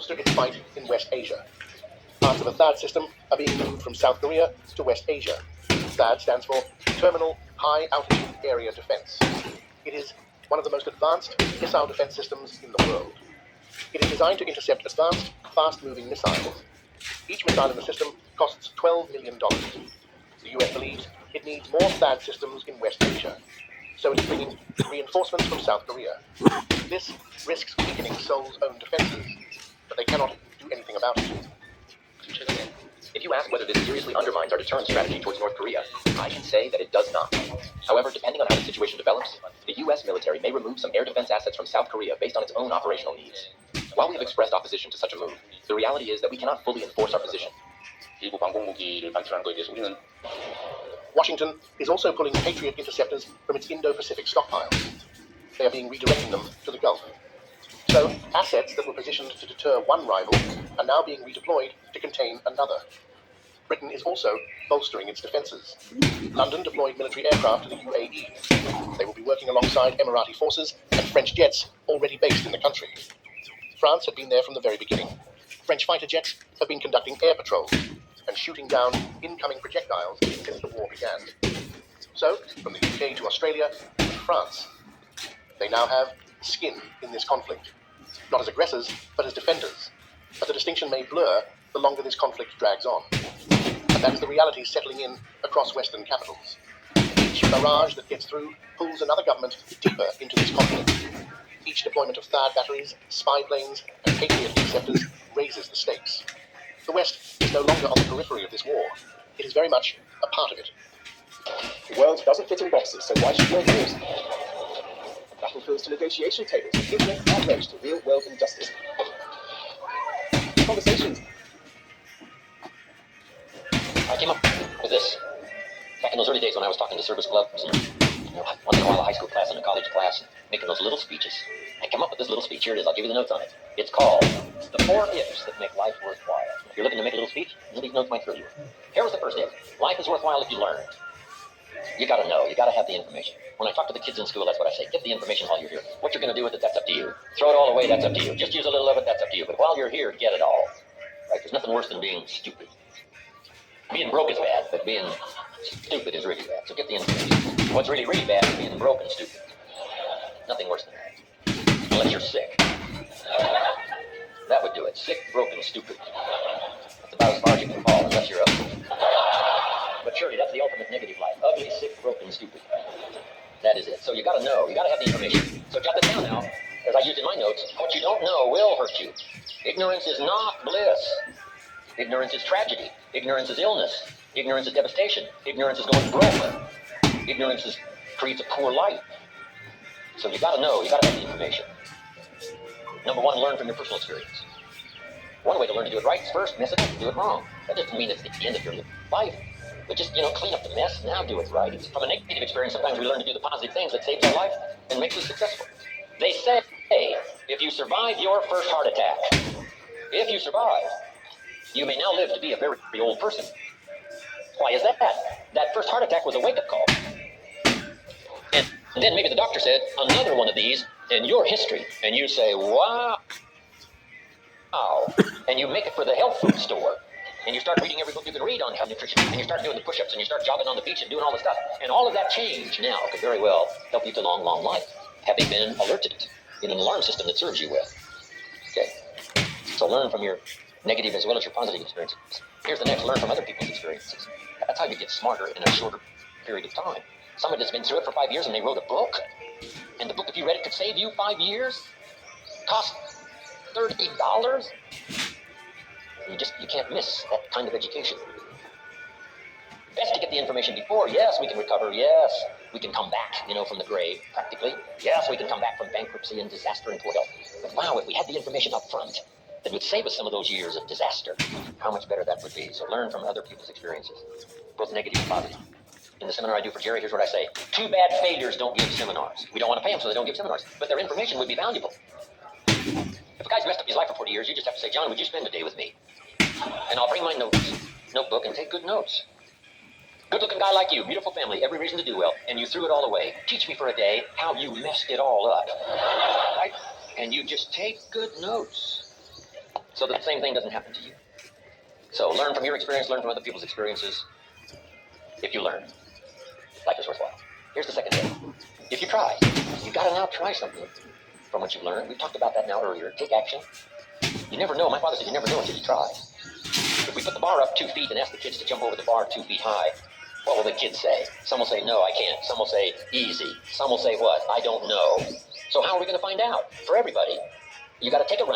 bolster its fight in West Asia. Parts of the THAAD system are being moved from South Korea to West Asia. THAAD stands for Terminal High Altitude Area Defense. It is one of the most advanced missile defense systems in the world. It is designed to intercept advanced, fast-moving missiles. Each missile in the system costs $12 million. The US believes it needs more THAAD systems in West Asia, so it is bringing reinforcements from South Korea. This risks weakening Seoul's own defenses, but they cannot do anything about it. If you ask whether this seriously undermines our deterrence strategy towards North Korea, I can say that it does not. However, depending on how the situation develops, the US military may remove some air defense assets from South Korea based on its own operational needs. While we have expressed opposition to such a move, the reality is that we cannot fully enforce our position. 일부 방공무기를 반출한 거에 대해서 우리는 Washington is also pulling Patriot interceptors from its Indo-Pacific stockpile. They are being redirecting them to the Gulf. So, assets that were positioned to deter one rival are now being redeployed to contain another. Britain is also bolstering its defences. London deployed military aircraft to the UAE. They will be working alongside Emirati forces and French jets already based in the country. France had been there from the very beginning. French fighter jets have been conducting air patrols and shooting down incoming projectiles since the war began. So, from the UK to Australia and France, they now have skin in this conflict. Not as aggressors, but as defenders. But the distinction may blur the longer this conflict drags on. And that is the reality settling in across Western capitals. Each barrage that gets through pulls another government deeper into this conflict. Each deployment of THAAD batteries, spy planes, and Patriot interceptors raises the stakes. The West is no longer on the periphery of this war. It is very much a part of it. The world doesn't fit in boxes, so why should we lose? Battlefields to negotiation tables, give them outrage to real-world injustice. Conversations. I came up with this back in those early days when I was talking to service clubs and once in a while a high school class and a college class, making those little speeches. I came up with this little speech. Here it is. I'll give you the notes on it. It's called The 4 Ifs That Make Life Worthwhile. If you're looking to make a little speech, these notes might thrill you. Here was the first if. Life is worthwhile if you learn. You gotta know. You gotta have the information. When I talk to the kids in school, that's what I say. Get the information while you're here. What you're gonna do with it, that's up to you. Throw it all away, that's up to you. Just use a little of it, that's up to you. But while you're here, get it all. Right? There's nothing worse than being stupid. Being broke is bad, but being stupid is really bad. So get the information. What's really, really bad is being broke and stupid. Nothing worse than that. Unless you're sick. That would do it. Sick, broken, stupid. That's about as far as you can fall, unless you're ugly. But surely that's the ultimate negative life. Ugly, sick, broken, stupid. That is it. So you gotta know. You gotta have the information. So jot this down now. As I used in my notes, what you don't know will hurt you. Ignorance is not bliss. Ignorance is tragedy. Ignorance is illness. Ignorance is devastation. Ignorance is going broke. Ignorance creates a poor life. So you gotta know. You gotta have the information. Number 1, learn from your personal experience. One way to learn to do it right is first mess it up, do it wrong. That doesn't mean it's the end of your life. But just, clean up the mess, now do it right. From a negative experience, sometimes we learn to do the positive things that saves our life and makes us successful. They say, if you survive your first heart attack, if you survive, you may now live to be a very old person. Why is that? That first heart attack was a wake-up call. And then maybe the doctor said, another one of these in your history. And you say, wow. And you make it for the health food store. And you start reading every book you can read on health nutrition. And you start doing the push-ups. And you start jogging on the beach and doing all the stuff. And all of that change now could very well help you to long, long life, having been alerted in an alarm system that serves you well. Okay. So learn from your negative as well as your positive experiences. Here's the next, learn from other people's experiences. That's how you get smarter in a shorter period of time. Somebody that's been through it for 5 years and they wrote a book. And the book, if you read it, could save you 5 years. Cost $30. You can't miss that kind of education. Best to get the information before. Yes, we can recover. Yes, we can come back, from the grave, practically. Yes, we can come back from bankruptcy and disaster and poor health. But wow, if we had the information up front, that would save us some of those years of disaster, how much better that would be. So learn from other people's experiences, both negative and positive. In the seminar I do for Jerry, here's what I say. Too bad failures don't give seminars. We don't want to pay them, so they don't give seminars. But their information would be valuable. If a guy's messed up his life for 40 years, you just have to say, John, would you spend a day with me? And I'll bring my notebook, and take good notes. Good-looking guy like you, beautiful family, every reason to do well, and you threw it all away. Teach me for a day how you messed it all up. Right? And you just take good notes. so that the same thing doesn't happen to you. So learn from your experience, learn from other people's experiences. If you learn, life is worthwhile. Here's the second thing. If you try, you've got to now try something from what you've learned. We talked about that now earlier. Take action. You never know. My father said you never know until you try. If we put the bar up 2 feet and ask the kids to jump over the bar 2 feet high, what will the kids say? Some will say, no, I can't. Some will say, easy. Some will say what? I don't know. So how are we going to find out? For everybody, you got to take a run.